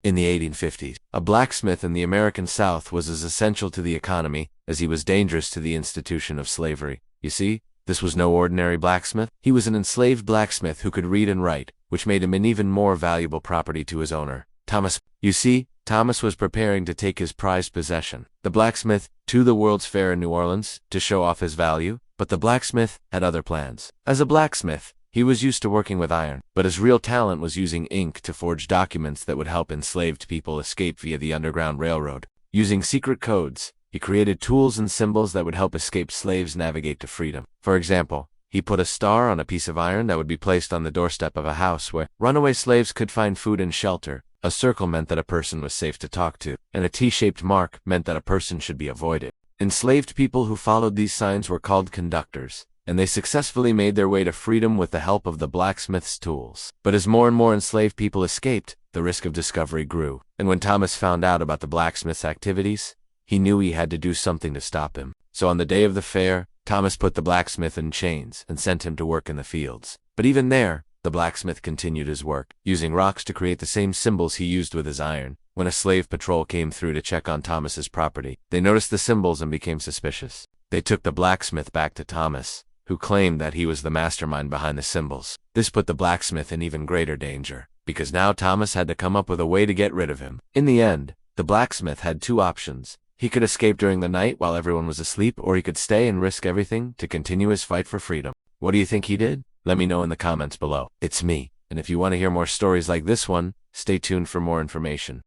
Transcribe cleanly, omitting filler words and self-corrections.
In the 1850s, a blacksmith in the American South was as essential to the economy as he was dangerous to the institution of slavery. You see, this was no ordinary blacksmith. He was an enslaved blacksmith who could read and write, which made him an even more valuable property to his owner, Thomas. You see, Thomas was preparing to take his prized possession, the blacksmith, to the World's Fair in New Orleans to show off his value, but the blacksmith had other plans. As a blacksmith, he was used to working with iron, but his real talent was using ink to forge documents that would help enslaved people escape via the Underground Railroad. Using secret codes, he created tools and symbols that would help escaped slaves navigate to freedom. For example, he put a star on a piece of iron that would be placed on the doorstep of a house where runaway slaves could find food and shelter. A circle meant that a person was safe to talk to, and a T-shaped mark meant that a person should be avoided. Enslaved people who followed these signs were called conductors, and they successfully made their way to freedom with the help of the blacksmith's tools. But as more and more enslaved people escaped, the risk of discovery grew, and when Thomas found out about the blacksmith's activities, he knew he had to do something to stop him. So on the day of the fair, Thomas put the blacksmith in chains and sent him to work in the fields. But even there, the blacksmith continued his work, using rocks to create the same symbols he used with his iron. When a slave patrol came through to check on Thomas's property, they noticed the symbols and became suspicious. They took the blacksmith back to Thomas, who claimed that he was the mastermind behind the symbols. This put the blacksmith in even greater danger, because now Thomas had to come up with a way to get rid of him. In the end, the blacksmith had two options. He could escape during the night while everyone was asleep, or he could stay and risk everything to continue his fight for freedom. What do you think he did? Let me know in the comments below. It's me, and if you want to hear more stories like this one, stay tuned for more information.